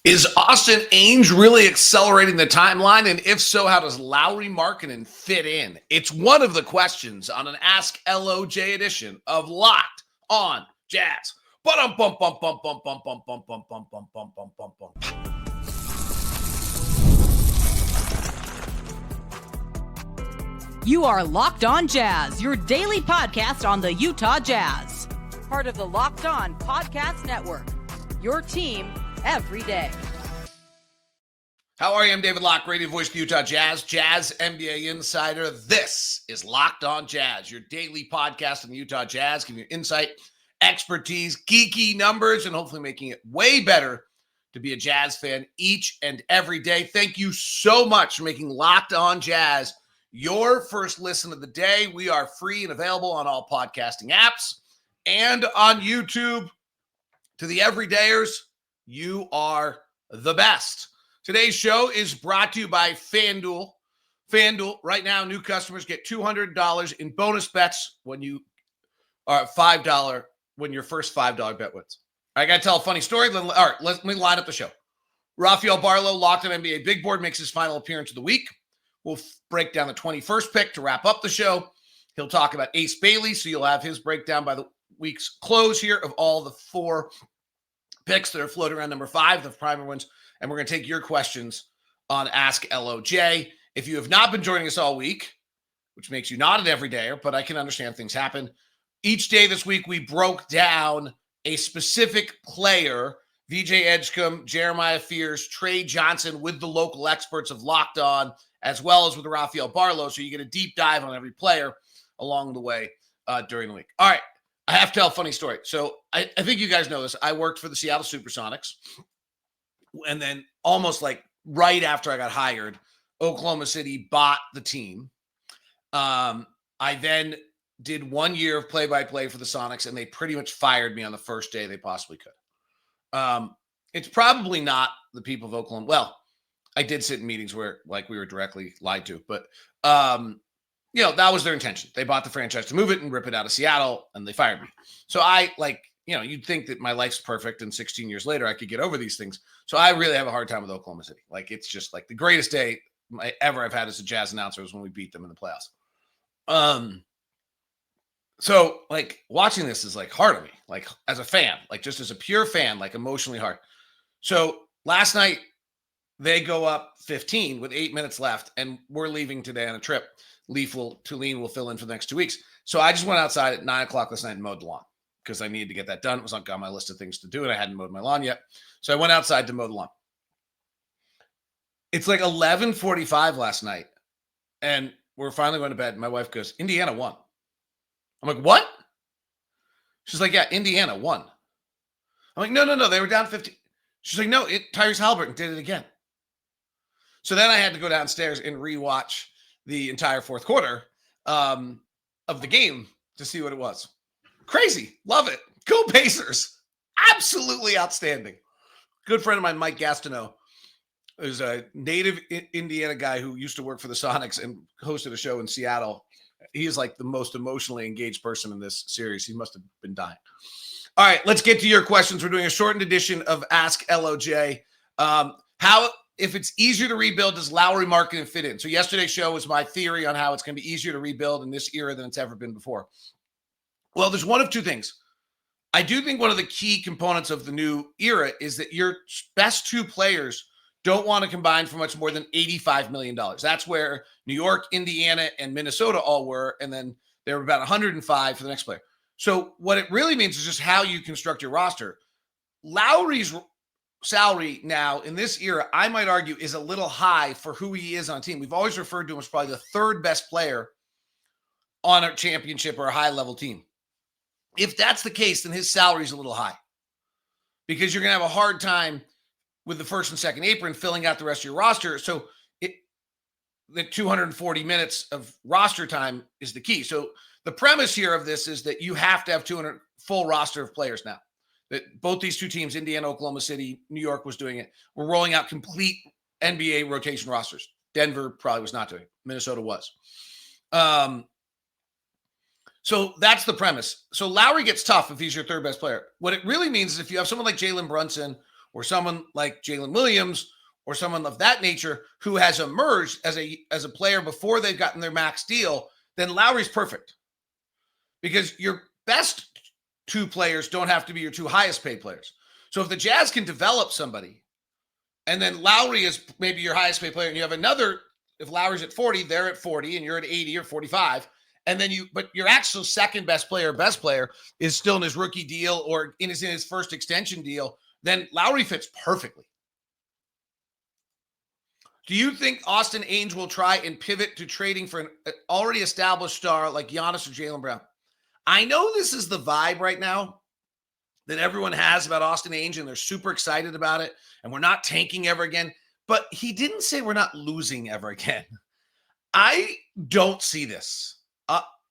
Is Austin Ainge really accelerating the timeline? And if so, how does Lauri Markkanen fit in? It's one of the questions on an Ask LOJ edition of Locked on Jazz. You are Locked on Jazz, your daily podcast on the Utah Jazz. Part of the Locked on Podcast Network. Your team every day. How are you? I'm David Locke, radio voice of the Utah Jazz, Jazz NBA insider. This is Locked on Jazz, your daily podcast on the Utah Jazz, giving you insight, expertise, geeky numbers, and hopefully making it way better to be a Jazz fan each and every day. Thank you so much for making Locked on Jazz your first listen of the day. We are free and available on all podcasting apps and on YouTube. To the everydayers, you are the best. Today's show is brought to you by FanDuel. FanDuel, right now, new customers get $200 in bonus bets when you are $5 when your first $5 bet wins. I got to tell a funny story. All right, let me line up the show. Rafael Barlow, Locked on NBA Big Board, makes his final appearance of the week. We'll break down the 21st pick to wrap up the show. He'll talk about Ace Bailey, so you'll have his breakdown by the week's close here of all the four picks that are floating around number 5, the primer ones. And we're going to take your questions on Ask LOJ. If you have not been joining us all week, which makes you not an everydayer, but I can understand things happen. Each day this week, we broke down a specific player, VJ Edgecombe, Jeremiah Fears, Trey Johnson, with the local experts of Locked On, as well as with Rafael Barlow. So you get a deep dive on every player along the way during the week. All right, I have to tell a funny story. So I think you guys know this. I worked for the Seattle Supersonics. And then almost like right after I got hired, Oklahoma City bought the team. I then did 1 year of play-by-play for the Sonics, and they pretty much fired me on the first day they possibly could. It's probably not the people of Oklahoma. Well, I did sit in meetings where like we were directly lied to, but that was their intention. They bought the franchise to move it and rip it out of Seattle, and they fired me. So you'd think that my life's perfect and 16 years later I could get over these things. So I really have a hard time with Oklahoma City. Like, it's just like the greatest day I've had as a Jazz announcer was when we beat them in the playoffs. So like watching this is like hard on me, like as a fan, like just as a pure fan, like emotionally hard. So last night they go up 15 with 8 minutes left, and we're leaving today on a trip. Tulane will fill in for the next 2 weeks. So I just went outside at 9 o'clock last night and mowed the lawn, because I needed to get that done. It was on my list of things to do, and I hadn't mowed my lawn yet. So I went outside to mow the lawn. It's like 11:45 last night, and we're finally going to bed. My wife goes, Indiana won. I'm like, what? She's like, yeah, Indiana won. I'm like, no, they were down 15. She's like, no, Tyrese Haliburton did it again. So then I had to go downstairs and rewatch the entire fourth quarter of the game to see what it was. Crazy. Love it. Go Pacers. Absolutely outstanding. Good friend of mine, Mike Gastineau, is a native Indiana guy who used to work for the Sonics and hosted a show in Seattle. He is like the most emotionally engaged person in this series. He must have been dying. All right, let's get to your questions. We're doing a shortened edition of Ask LOJ. If it's easier to rebuild, does Lauri Markkanen fit in? So yesterday's show was my theory on how it's going to be easier to rebuild in this era than it's ever been before. Well, there's one of two things. I do think one of the key components of the new era is that your best two players don't want to combine for much more than $85 million. That's where New York, Indiana, and Minnesota all were, and then they were about 105 for the next player. So what it really means is just how you construct your roster. Lauri's salary now in this era, I might argue, is a little high for who he is on a team. We've always referred to him as probably the third best player on a championship or a high-level team. If that's the case, then his salary is a little high, because you're going to have a hard time with the first and second apron filling out the rest of your roster. So the 240 minutes of roster time is the key. So the premise here of this is that you have to have 200 full roster of players now. That both these two teams, Indiana, Oklahoma City, New York was doing it. We're rolling out complete NBA rotation rosters. Denver probably was not doing it. Minnesota was. So that's the premise. So Lauri gets tough if he's your third best player. What it really means is if you have someone like Jalen Brunson or someone like Jalen Williams or someone of that nature who has emerged as a player before they've gotten their max deal, then Lauri's perfect. Because your best two players don't have to be your two highest paid players. So if the Jazz can develop somebody, and then Lauri is maybe your highest paid player, and you have another, if Lauri's at 40, they're at 40, and you're at 80 or 45, and then but your actual second best player is still in his rookie deal or in his first extension deal, then Lauri fits perfectly. Do you think Austin Ainge will try and pivot to trading for an already established star like Giannis or Jaylen Brown? I know this is the vibe right now that everyone has about Austin Ainge, and they're super excited about it, and we're not tanking ever again. But he didn't say we're not losing ever again. I don't see this.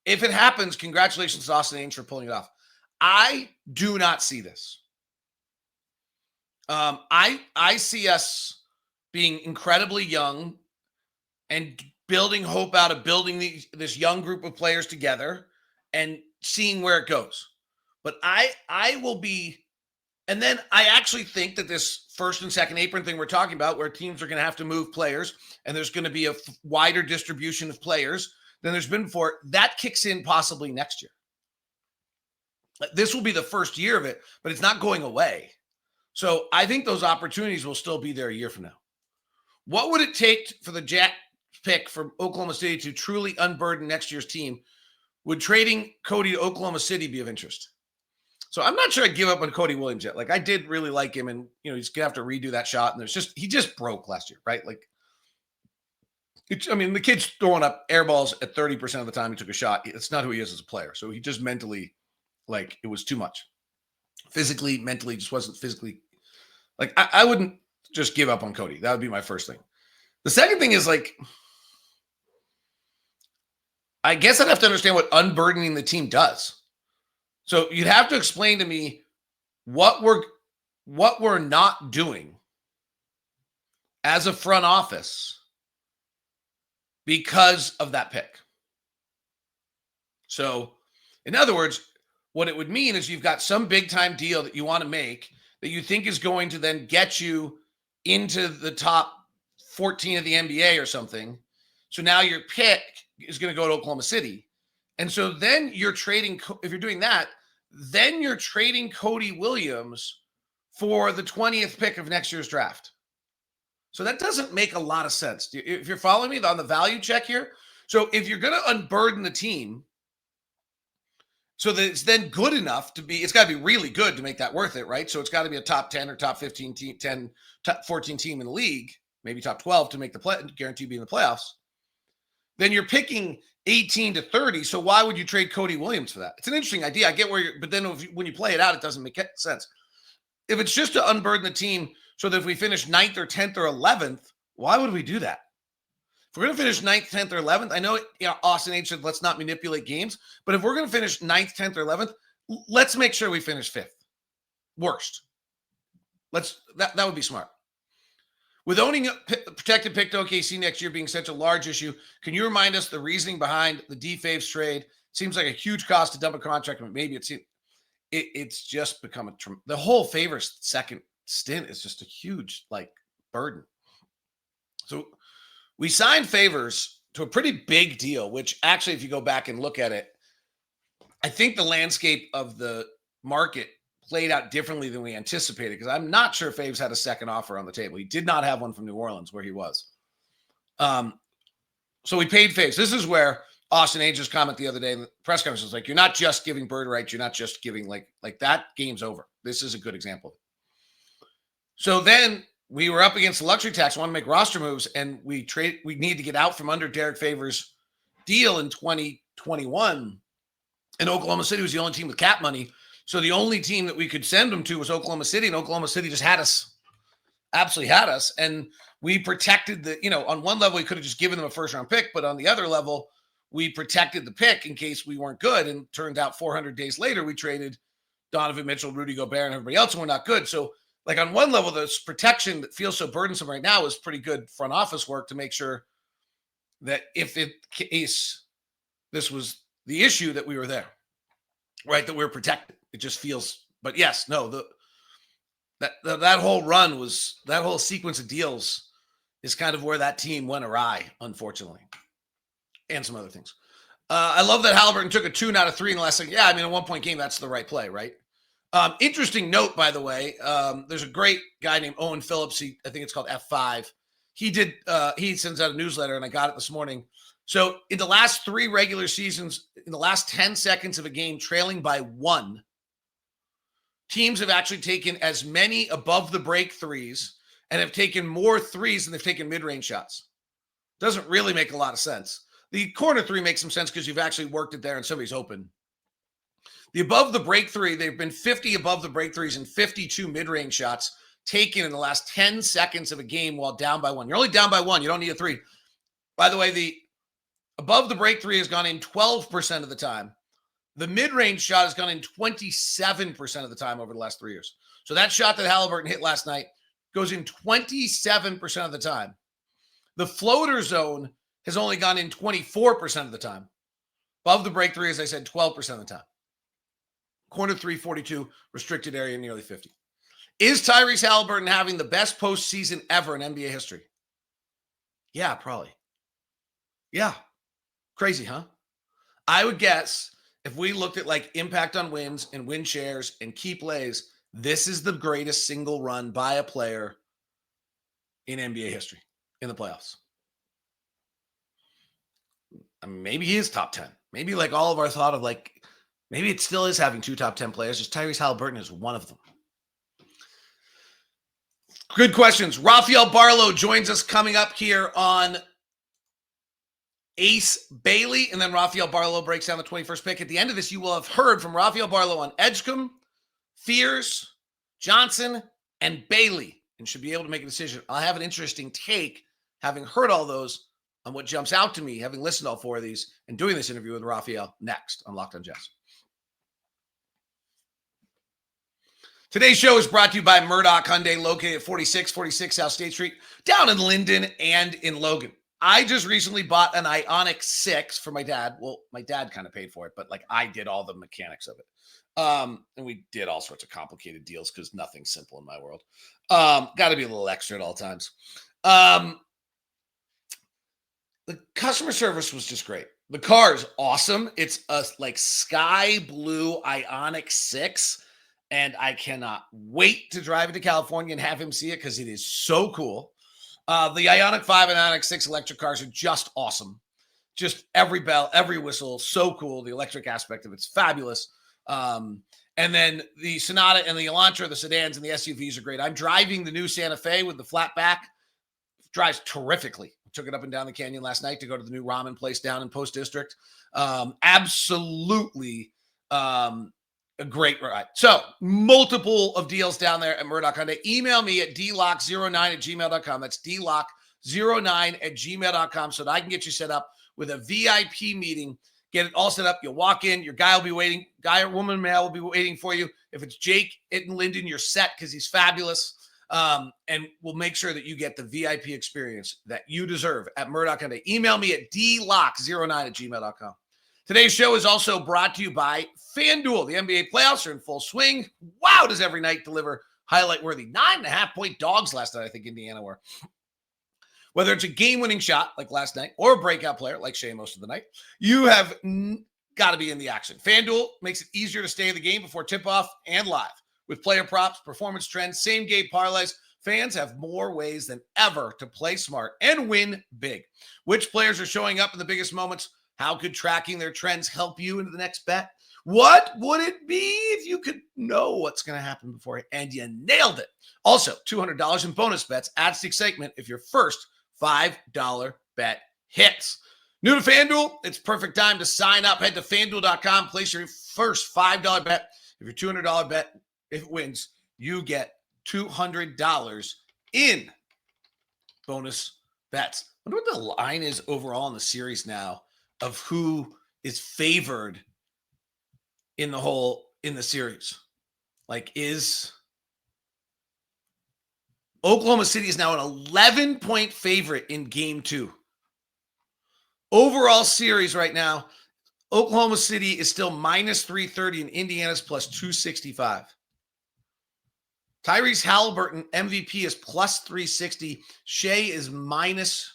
If it happens, congratulations to Austin Ainge for pulling it off. I do not see this. I see us being incredibly young and building hope out of building this young group of players together and seeing where it goes. But I will be, and then I actually think that this first and second apron thing we're talking about, where teams are going to have to move players and there's going to be a wider distribution of players than there's been before, that kicks in possibly next year. This will be the first year of it, but it's not going away. So I think those opportunities will still be there a year from now. What would it take for the Jack pick from Oklahoma City to truly unburden next year's team? Would trading Cody to Oklahoma City be of interest? So I'm not sure I'd give up on Cody Williams yet. Like, I did really like him, and he's gonna have to redo that shot. And he just broke last year, right? Like, the kid's throwing up air balls at 30% of the time he took a shot. It's not who he is as a player. So he just mentally, like, it was too much. Physically, mentally, just wasn't physically. Like, I wouldn't just give up on Cody. That would be my first thing. The second thing is, like, I guess I'd have to understand what unburdening the team does. So you'd have to explain to me what we're not doing as a front office because of that pick. So, in other words, what it would mean is you've got some big time deal that you want to make that you think is going to then get you into the top 14 of the NBA or something. So now your pick is going to go to Oklahoma City. And so then you're trading, if you're doing that, then you're trading Cody Williams for the 20th pick of next year's draft. So that doesn't make a lot of sense. If you're following me on the value check here. So if you're going to unburden the team so that it's then good enough to be, it's got to be really good to make that worth it, right? So it's got to be a top 10 or top 15 team, 10, top 14 team in the league, maybe top 12 to make the play, guarantee being in the playoffs. Then you're picking 18 to 30. So why would you trade Cody Williams for that? It's an interesting idea. I get where you're, but then when you play it out, it doesn't make sense. If it's just to unburden the team so that if we finish 9th or 10th or 11th, why would we do that? If we're going to finish 9th, 10th, or 11th, I know Austin Ainge said let's not manipulate games, but if we're going to finish 9th, 10th, or 11th, let's make sure we finish 5th. Worst. That would be smart. With owning a protected pick to OKC next year being such a large issue, can you remind us the reasoning behind the D-Faves trade? Seems like a huge cost to dump a contract, but maybe it's just become the whole Favors second stint is just a huge burden. So we signed Favors to a pretty big deal, which actually, if you go back and look at it, I think the landscape of the market played out differently than we anticipated, because I'm not sure Faves had a second offer on the table. He did not have one from New Orleans where he was. So we paid Faves. This is where Austin Ainge's comment the other day in the press conference was like, you're not just giving bird rights. You're not just giving like that game's over. This is a good example. So then we were up against the luxury tax, want to make roster moves, and we need to get out from under Derek Favors' deal in 2021. And Oklahoma City was the only team with cap money. So the only team that we could send them to was Oklahoma City, and Oklahoma City just had us, absolutely had us. And we protected on one level, we could have just given them a first round pick, but on the other level, we protected the pick in case we weren't good. And turned out 400 days later, we traded Donovan Mitchell, Rudy Gobert, and everybody else, and we're not good. So on one level, this protection that feels so burdensome right now is pretty good front office work to make sure that if in case this was the issue, that we were there, right? That we were protected. It just feels, but yes, no, That whole run was, that whole sequence of deals is kind of where that team went awry, unfortunately, and some other things. I love that Haliburton took a 2 out of 3 in the last second. Yeah, I mean, a 1-point game, that's the right play, right? Interesting note, by the way, there's a great guy named Owen Phillips. I think it's called F5. He sends out a newsletter, and I got it this morning. So in the last 3 regular seasons, in the last 10 seconds of a game, trailing by 1, teams have actually taken as many above the break threes and have taken more threes than they've taken mid-range shots. Doesn't really make a lot of sense. The corner 3 makes some sense because you've actually worked it there and somebody's open. The above the break 3, they've been 50 above the break threes and 52 mid-range shots taken in the last 10 seconds of a game while down by 1. You're only down by 1. You don't need a 3. By the way, the above the break 3 has gone in 12% of the time. The mid-range shot has gone in 27% of the time over the last 3 years. So that shot that Haliburton hit last night goes in 27% of the time. The floater zone has only gone in 24% of the time. Above the break 3, as I said, 12% of the time. Corner 3, 42, restricted area, nearly 50. Is Tyrese Haliburton having the best postseason ever in NBA history? Yeah, probably. Yeah. Crazy, huh? I would guess if we looked at like impact on wins and win shares and key plays, this is the greatest single run by a player in NBA history in the playoffs. I mean, maybe he is top 10. Maybe like all of our thought of like, maybe it still is having 2 top 10 players. Just Tyrese Haliburton is one of them. Good questions. Rafael Barlow joins us coming up here on Ace Bailey, and then Rafael Barlow breaks down the 21st pick. At the end of this, you will have heard from Rafael Barlow on Edgecombe, Fears, Johnson, and Bailey, and should be able to make a decision. I'll have an interesting take, having heard all those, on what jumps out to me, having listened to all 4 of these, and doing this interview with Rafael next on Locked on Jazz. Today's show is brought to you by Murdoch Hyundai, located at 4646 South State Street, down in Linden and in Logan. I just recently bought an Ioniq 6 for my dad. Well, my dad kind of paid for it, but like I did all the mechanics of it. And we did all sorts of complicated deals because nothing's simple in my world. Got to be a little extra at all times. The customer service was just great. The car is awesome. It's a like sky blue Ioniq 6. And I cannot wait to drive it to California and have him see it because it is so cool. The Ioniq 5 and Ioniq 6 electric cars are just awesome. Just every bell, every whistle, so cool. The electric aspect of it's fabulous. And then the Sonata and the Elantra, the sedans and the SUVs are great. I'm driving the new Santa Fe with the flat back. It drives terrifically. Took it up and down the canyon last night to go to the new ramen place down in Post District. Absolutely a great ride. So multiple of deals down there at Murdoch Hyundai. Email me at dlock09@gmail.com. That's dlock09@gmail.com so that I can get you set up with a VIP meeting. Get it all set up. You'll walk in. Your guy will be waiting. Guy or woman, male will be waiting for you. If it's Jake in Linden, you're set because he's fabulous. And we'll make sure that you get the VIP experience that you deserve at Murdoch Hyundai. Email me at dlock09@gmail.com. Today's show is also brought to you by FanDuel. The NBA playoffs are in full swing. Wow, does every night deliver highlight-worthy 9.5-point dogs last night, I think Indiana were. Whether it's a game-winning shot like last night or a breakout player like Shea most of the night, you have got to be in the action. FanDuel makes it easier to stay in the game before tip-off and live. With player props, performance trends, same-game parlays, fans have more ways than ever to play smart and win big. Which players are showing up in the biggest moments? How could tracking their trends help you into the next bet? What would it be if you could know what's going to happen before and you nailed it? Also, $200 in bonus bets adds to excitement if your first $5 bet hits. New to FanDuel, it's perfect time to sign up. Head to FanDuel.com, place your first $5 bet. If your $200 bet, if it wins, you get $200 in bonus bets. I wonder what the line is overall in the series now of who is favored in the series. Like, is Oklahoma City is now an 11-point favorite in game 2. Overall series right now, Oklahoma City is still minus 330 and Indiana's plus 265. Tyrese Haliburton, MVP, is plus 360. Shea is minus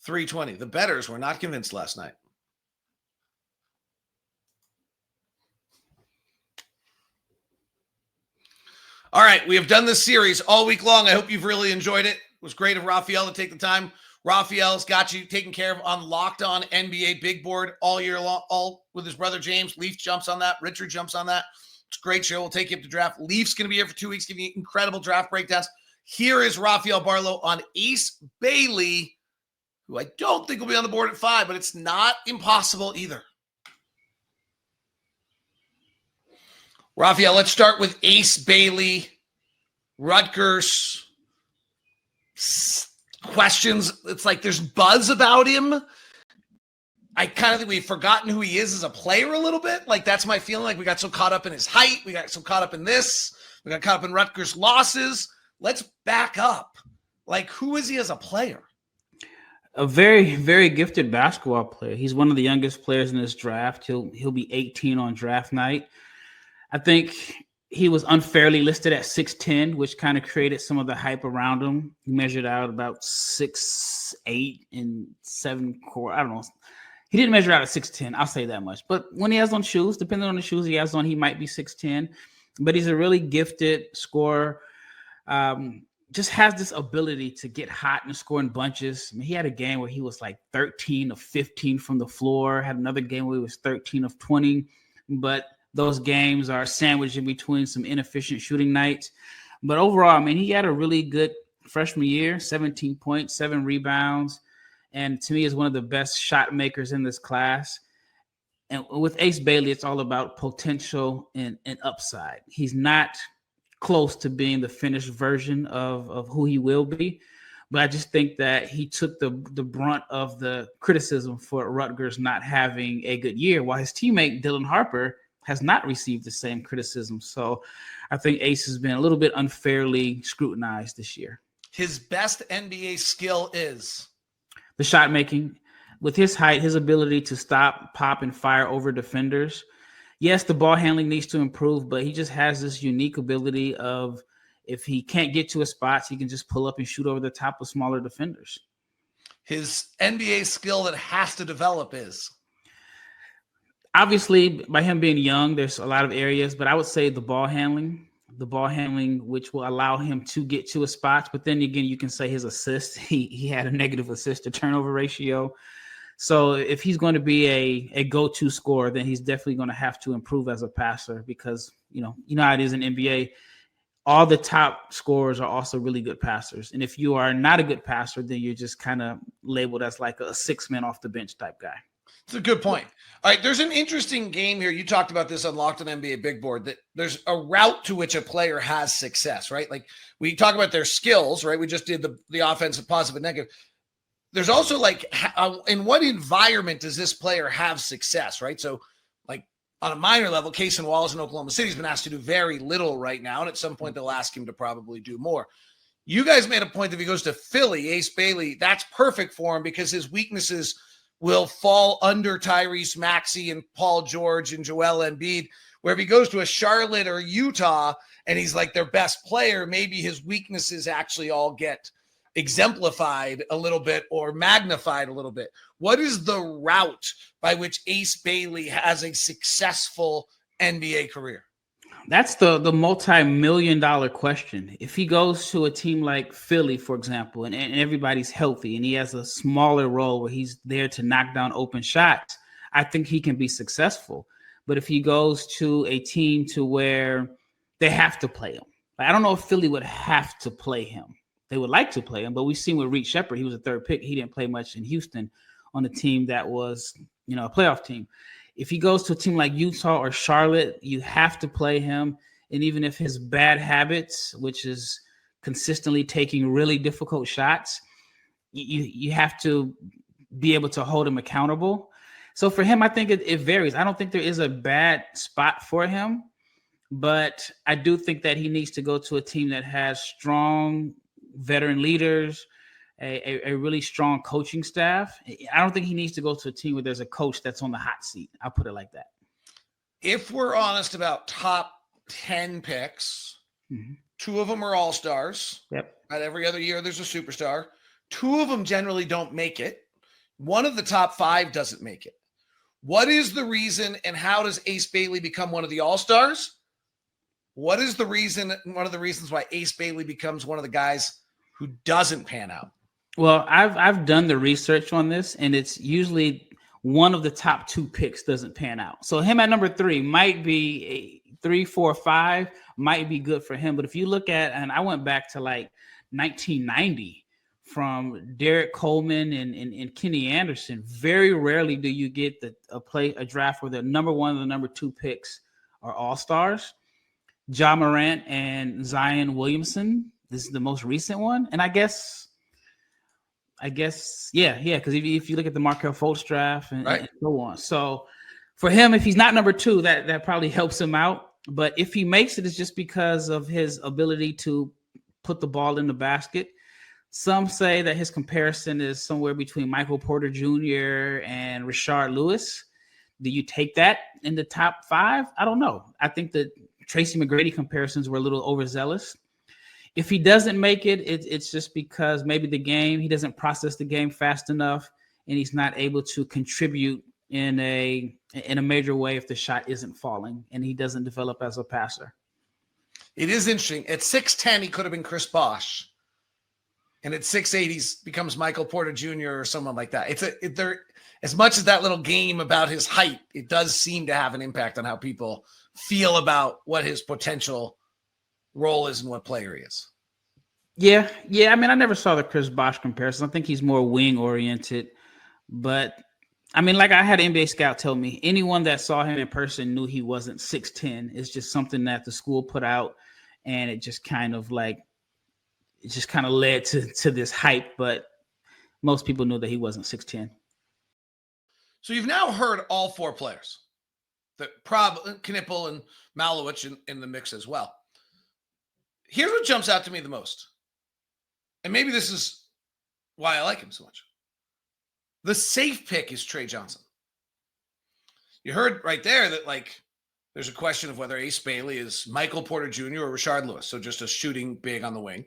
320. The bettors were not convinced last night. All right, we have done this series all week long. I hope you've really enjoyed it. It was great of Rafael to take the time. Rafael's got you taken care of on Locked On NBA Big Board all year long, all with his brother James. Leaf jumps on that. Richard jumps on that. It's a great show. We'll take you up to draft. Leaf's going to be here for 2 weeks, giving you incredible draft breakdowns. Here is Rafael Barlow on Ace Bailey, who I don't think will be on the board at 5, but it's not impossible either. Rafael, let's start with Ace Bailey, Rutgers. Questions. It's like there's buzz about him. I kind of think we've forgotten who he is as a player a little bit. Like, that's my feeling. Like, we got so caught up in his height. We got so caught up in this. We got caught up in Rutgers' losses. Let's back up. Like, who is he as a player? A very, very gifted basketball player. He's one of the youngest players in this draft. He'll be 18 on draft night. I think he was unfairly listed at 6'10", which kind of created some of the hype around him. He measured out about 6'8" and 7 core. I don't know. He didn't measure out at 6'10", I'll say that much. But when he has on shoes, depending on the shoes he has on, he might be 6'10". But he's a really gifted scorer. Just has this ability to get hot and score in bunches. I mean, he had a game where he was like 13 of 15 from the floor. Had another game where he was 13 of 20. But those games are sandwiched in between some inefficient shooting nights. But overall, I mean, he had a really good freshman year, 17 points, 7 rebounds. And to me, is one of the best shot makers in this class. And with Ace Bailey, it's all about potential and upside. He's not close to being the finished version of who he will be. But I just think that he took the brunt of the criticism for Rutgers not having a good year, while his teammate Dylan Harper has not received the same criticism. So I think Ace has been a little bit unfairly scrutinized this year. His best NBA skill is the shot making. With his height, his ability to stop, pop, and fire over defenders. Yes, the ball handling needs to improve, but he just has this unique ability of, if he can't get to his spots, he can just pull up and shoot over the top of smaller defenders. His NBA skill that has to develop is? Obviously, by him being young, there's a lot of areas, but I would say the ball handling, which will allow him to get to his spots. But then again, you can say his assist. He had a negative assist to turnover ratio. So if he's going to be a go-to scorer, then he's definitely going to have to improve as a passer, because, you know how it is in NBA. All the top scorers are also really good passers. And if you are not a good passer, then you're just kind of labeled as like a 6-man off the bench type guy. It's a good point. All right, there's an interesting game here. You talked about this on Locked On NBA Big Board, that there's a route to which a player has success, right? Like, we talk about their skills, right? We just did the offensive, positive, and negative. There's also like, in what environment does this player have success, right? So, like, on a minor level, Cason Wallace in Oklahoma City has been asked to do very little right now, and at some point they'll ask him to probably do more. You guys made a point that if he goes to Philly, Ace Bailey, that's perfect for him, because his weaknesses will fall under Tyrese Maxey and Paul George and Joel Embiid, where if he goes to a Charlotte or Utah and he's like their best player, maybe his weaknesses actually all get exemplified a little bit or magnified a little bit. What is the route by which Ace Bailey has a successful NBA career? That's the multi-million-dollar question. If he goes to a team like Philly, for example, and everybody's healthy and he has a smaller role where he's there to knock down open shots, I think he can be successful. But if he goes to a team to where they have to play him, I don't know if Philly would have to play him. They would like to play him, but we've seen with Reed Shepherd, he was a third pick. He didn't play much in Houston on a team that was, a playoff team. If he goes to a team like Utah or Charlotte, you have to play him. And even if his bad habits, which is consistently taking really difficult shots, you have to be able to hold him accountable. So for him, I think it varies. I don't think there is a bad spot for him, but I do think that he needs to go to a team that has strong veteran leaders, a really strong coaching staff. I don't think he needs to go to a team where there's a coach that's on the hot seat. I'll put it like that. If we're honest about top 10 picks, 2 of them are all-stars. Yep. Right? Every other year there's a superstar. 2 of them generally don't make it. One of the top 5 doesn't make it. What is the reason, and how does Ace Bailey become one of the all-stars? What is the reason, one of the reasons why Ace Bailey becomes one of the guys who doesn't pan out? Well, I've done the research on this, and it's usually one of the top 2 picks doesn't pan out. So him at number 3 might be 3, 4, 5 might be good for him. But if you look at, and I went back to like 1990 from Derek Coleman and Kenny Anderson, very rarely do you get a draft where the number 1 and the number 2 picks are all-stars. Ja Morant and Zion Williamson, this is the most recent one. And I guess, yeah, because if you look at the Markelle Fultz draft and so on. So for him, if he's not number 2, that probably helps him out. But if he makes it, it's just because of his ability to put the ball in the basket. Some say that his comparison is somewhere between Michael Porter Jr. and Rashard Lewis. Do you take that in the top 5? I don't know. I think that Tracy McGrady comparisons were a little overzealous. If he doesn't make it, it's just because maybe he doesn't process the game fast enough, and he's not able to contribute in a major way if the shot isn't falling, and he doesn't develop as a passer. It is interesting. At 6'10", he could have been Chris Bosh. And at 6'8", he becomes Michael Porter Jr. or someone like that. As much as that little game about his height, it does seem to have an impact on how people feel about what his potential role is and what player he is. Yeah. I mean, I never saw the Chris Bosh comparison. I think he's more wing oriented. But I mean, like I had an NBA scout tell me, anyone that saw him in person knew he wasn't 6'10". It's just something that the school put out, and it just kind of led to this hype. But most people knew that he wasn't 6'10". So you've now heard all 4 players. Knippel and Malowich in the mix as well. Here's what jumps out to me the most. And maybe this is why I like him so much. The safe pick is Trey Johnson. You heard right there that there's a question of whether Ace Bailey is Michael Porter Jr. or Rashard Lewis. So just a shooting big on the wing.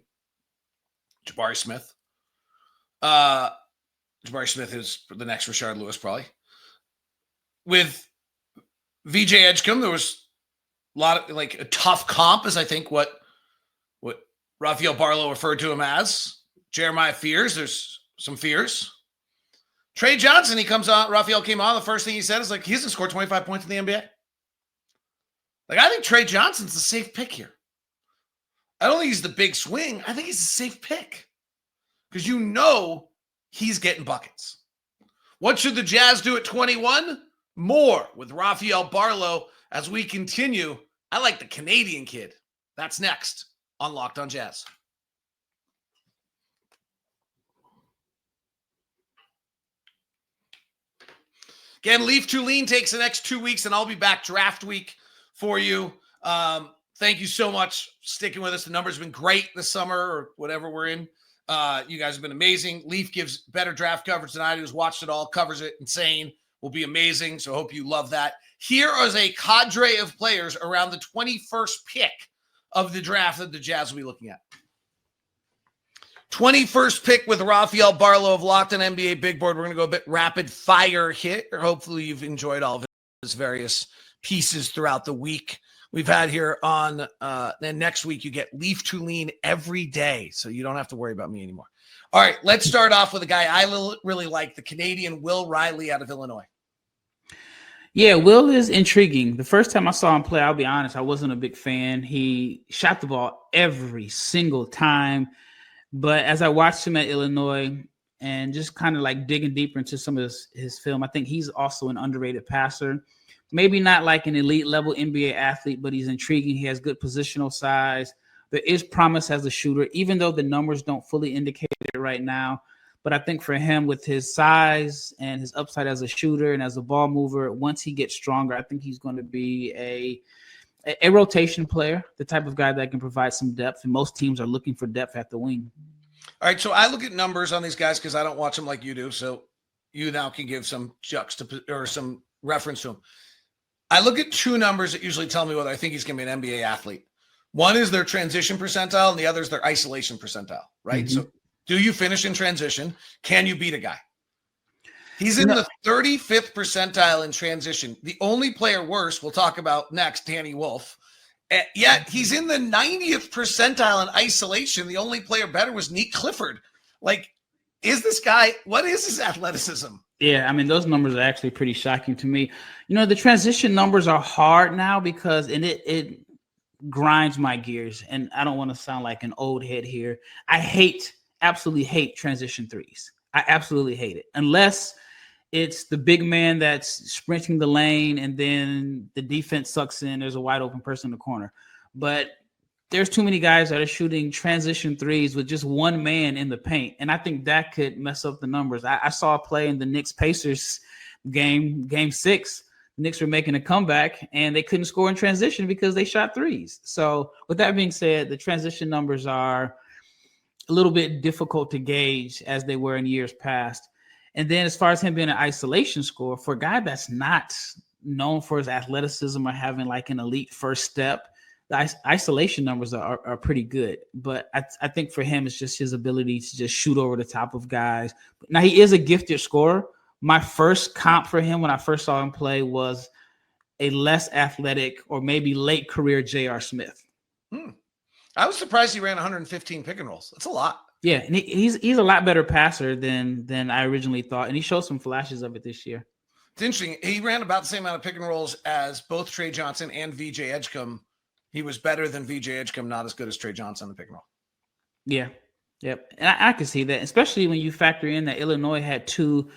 Jabari Smith. Jabari Smith is the next Rashard Lewis probably. With VJ Edgecombe, there was a lot of a tough comp, is I think what Rafael Barlow referred to him as. Jeremiah fears. There's some fears. Trey Johnson, he comes on. Rafael came on. The first thing he said is he hasn't scored 25 points in the NBA. I think Trey Johnson's the safe pick here. I don't think he's the big swing. I think he's a safe pick because he's getting buckets. What should the Jazz do at 21? More with Rafael Barlow as we continue. I like the Canadian kid. That's next on Locked on Jazz. Again, Leaf Tulane takes the next 2 weeks, and I'll be back draft week for you. Thank you so much for sticking with us. The number's been great this summer or whatever we're in. You guys have been amazing. Leaf gives better draft coverage than I do. Who's watched it all, covers it insane. Will be amazing. So hope you love that. Here is a cadre of players around the 21st pick of the draft that the Jazz will be looking at. 21st pick with Rafael Barlow of Locked on NBA Big Board. We're going to go a bit rapid fire hit. Hopefully you've enjoyed all of his various pieces throughout the week. We've had here on, then next week you get Leaf Tulane every day. So you don't have to worry about me anymore. All right, let's start off with a guy I really like, the Canadian Will Riley out of Illinois. Yeah, Will is intriguing. The first time I saw him play, I'll be honest, I wasn't a big fan. He shot the ball every single time. But as I watched him at Illinois and just kind of digging deeper into some of his film, I think he's also an underrated passer. Maybe not like an elite level NBA athlete, but he's intriguing. He has good positional size. There is promise as a shooter, even though the numbers don't fully indicate it right now. But I think for him, with his size and his upside as a shooter and as a ball mover, once he gets stronger, I think he's going to be a rotation player, the type of guy that can provide some depth. And most teams are looking for depth at the wing. All right, so I look at numbers on these guys because I don't watch them like you do. So you now can give some some reference to them. I look at 2 numbers that usually tell me whether I think he's going to be an NBA athlete. One is their transition percentile and the other is their isolation percentile, right? Mm-hmm. So do you finish in transition? Can you beat a guy? He's in the 35th percentile in transition. The only player worse, we'll talk about next, Danny Wolf. Yet he's in the 90th percentile in isolation. The only player better was Nick Clifford. Like, is this guy, what is his athleticism? Yeah, I mean, those numbers are actually pretty shocking to me. You know, the transition numbers are hard now because it grinds my gears. And I don't want to sound like an old head here. I absolutely hate transition threes. I absolutely hate it. Unless it's the big man that's sprinting the lane and then the defense sucks in. There's a wide open person in the corner. But there's too many guys that are shooting transition threes with just one man in the paint. And I think that could mess up the numbers. I saw a play in the Knicks-Pacers game 6. The Knicks were making a comeback, and they couldn't score in transition because they shot threes. So with that being said, the transition numbers are a little bit difficult to gauge as they were in years past. And then as far as him being an isolation scorer, for a guy that's not known for his athleticism or having like an elite first step, the isolation numbers are pretty good. But I think for him, it's just his ability to just shoot over the top of guys. Now, he is a gifted scorer. My first comp for him when I first saw him play was a less athletic or maybe late career J.R. Smith. I was surprised he ran 115 pick and rolls. That's a lot. Yeah, and he's a lot better passer than I originally thought, and he showed some flashes of it this year. It's interesting. He ran about the same amount of pick and rolls as both Trey Johnson and VJ Edgecombe. He was better than VJ Edgecombe, not as good as Trey Johnson on the pick and roll. Yeah, yep. And I can see that, especially when you factor in that Illinois had 2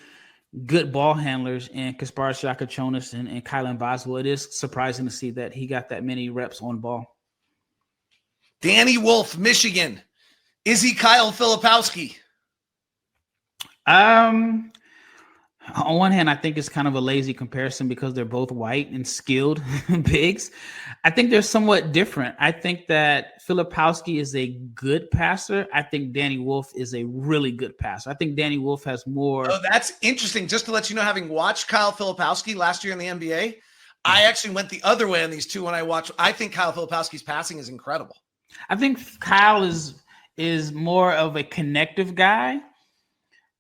good ball handlers in Kasparas Jakachonis and Kylan Boswell. It is surprising to see that he got that many reps on ball. Danny Wolf, Michigan. Is he Kyle Filipowski? On one hand, I think it's kind of a lazy comparison because they're both white and skilled bigs. I think they're somewhat different. I think that Filipowski is a good passer. I think Danny Wolf is a really good passer. I think Danny Wolf has more. Oh, that's interesting. Just to let you know, having watched Kyle Filipowski last year in the NBA, I actually went the other way on these two when I watched. I think Kyle Filipowski's passing is incredible. I think Kyle is more of a connective guy.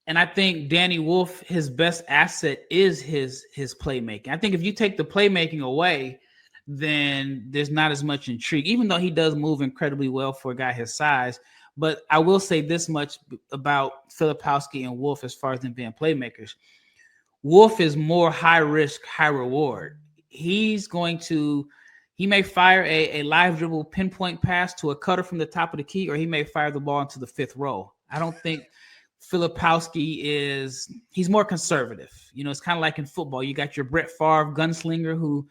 And I think Danny Wolf, his best asset is his playmaking. I think if you take the playmaking away, then there's not as much intrigue, even though he does move incredibly well for a guy his size. But I will say this much about Filipowski and Wolf as far as them being playmakers. Wolf is more high risk, high reward. He may fire a live dribble pinpoint pass to a cutter from the top of the key, or he may fire the ball into the 5th row. I don't think Filipowski he's more conservative. You know, it's kind of like in football. You got your Brett Favre gunslinger who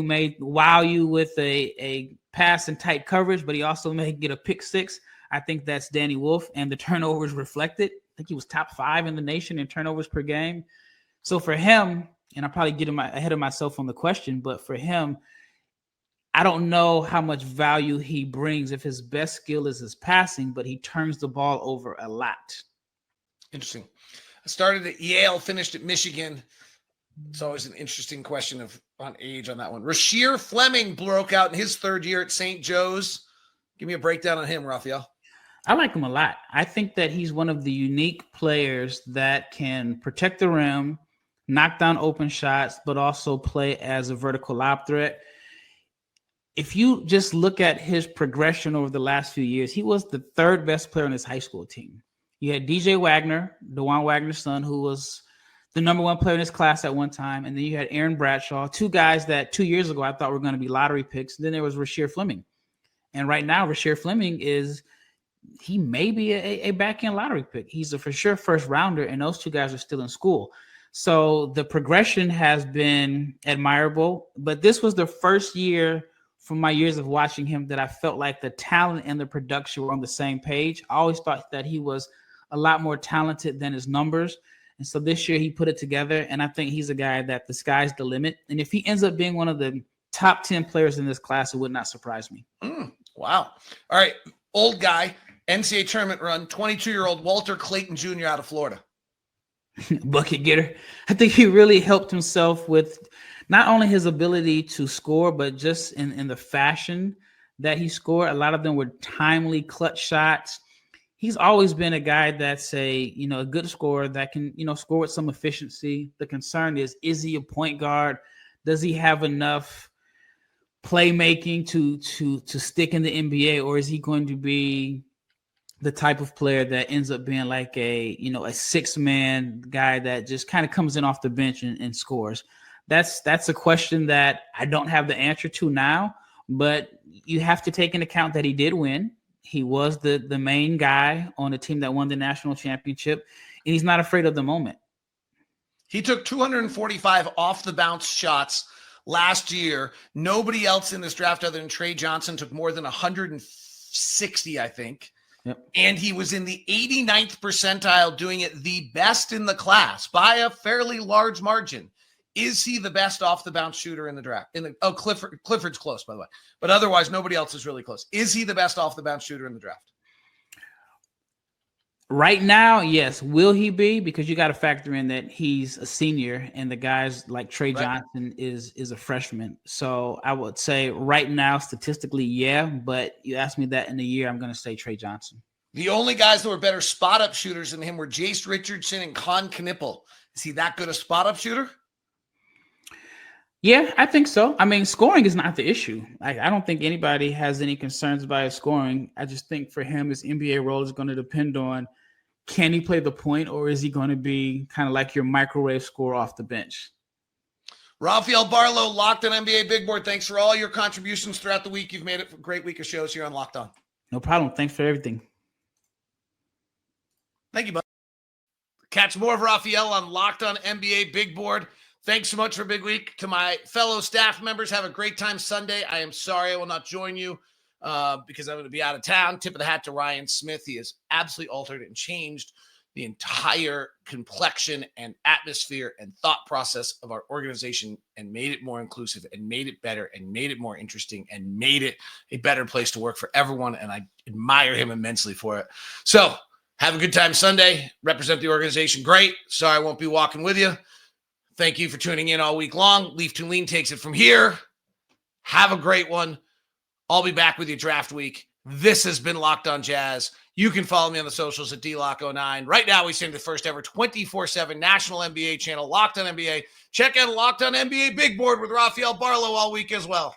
may wow you with a pass and tight coverage, but he also may get a pick 6. I think that's Danny Wolf, and the turnovers reflected. I think he was top 5 in the nation in turnovers per game. So for him, and I'm probably getting ahead of myself on the question, but for him, I don't know how much value he brings if his best skill is his passing, but he turns the ball over a lot. Interesting. I started at Yale, finished at Michigan. It's always an interesting question on age on that one. Rasheer Fleming broke out in his 3rd year at St. Joe's. Give me a breakdown on him, Rafael. I like him a lot. I think that he's one of the unique players that can protect the rim, knock down open shots, but also play as a vertical lob threat. If you just look at his progression over the last few years, he was the 3rd best player on his high school team. You had DJ Wagner, DeJuan Wagner's son, who was the number 1 player in his class at one time. And then you had Aaron Bradshaw, 2 guys that 2 years ago I thought were going to be lottery picks. And then there was Rasheer Fleming. And right now, Rasheer Fleming he may be a back-end lottery pick. He's a for sure first rounder, and those 2 guys are still in school. So the progression has been admirable. But this was the first year from my years of watching him that I felt like the talent and the production were on the same page. I always thought that he was a lot more talented than his numbers. And so this year he put it together, and I think he's a guy that the sky's the limit. And if he ends up being one of the top 10 players in this class, it would not surprise me. Wow. All right. Old guy, NCAA tournament run, 22-year-old Walter Clayton Jr. out of Florida. Bucket getter. I think he really helped himself with not only his ability to score, but just in the fashion that he scored, a lot of them were timely clutch shots. He's always been a guy that's a good scorer that can, score with some efficiency. The concern is he a point guard? Does he have enough playmaking to stick in the NBA, or is he going to be the type of player that ends up being like a six-man guy that just kind of comes in off the bench and scores? That's a question that I don't have the answer to now, but you have to take into account that he did win. He was the main guy on the team that won the national championship, and he's not afraid of the moment. He took 245 off the bounce shots last year. Nobody else in this draft other than Trey Johnson took more than 160, I think. Yep. And he was in the 89th percentile, doing it the best in the class by a fairly large margin. Is he the best off the bounce shooter in the draft? Clifford's close, by the way, but otherwise nobody else is really close. Is he the best off the bounce shooter in the draft? Right now, yes. Will he be? Because you got to factor in that he's a senior and the guys like Trey Johnson is a freshman. So I would say right now, statistically, yeah. But you ask me that in a year, I'm going to say Trey Johnson. The only guys that were better spot-up shooters than him were Jace Richardson and Con Knippel. Is he that good a spot-up shooter? Yeah, I think so. I mean, scoring is not the issue. I don't think anybody has any concerns about his scoring. I just think for him, his NBA role is going to depend on, can he play the point, or is he going to be kind of like your microwave scorer off the bench? Rafael Barlow, Locked On NBA Big Board. Thanks for all your contributions throughout the week. You've made it a great week of shows here on Locked On. No problem. Thanks for everything. Thank you, bud. Catch more of Rafael on Locked On NBA Big Board. Thanks so much for a big week. To my fellow staff members, have a great time Sunday. I am sorry I will not join you because I'm going to be out of town. Tip of the hat to Ryan Smith. He has absolutely altered and changed the entire complexion and atmosphere and thought process of our organization and made it more inclusive and made it better and made it more interesting and made it a better place to work for everyone. And I admire him immensely for it. So have a good time Sunday. Represent the organization great. Sorry I won't be walking with you. Thank you for tuning in all week long. Leaf to Lean takes it from here. Have a great one. I'll be back with you draft week. This has been Locked On Jazz. You can follow me on the socials at DLock09. Right now, we send the first ever 24/7 national NBA channel, Locked On NBA. Check out Locked On NBA Big Board with Rafael Barlow all week as well.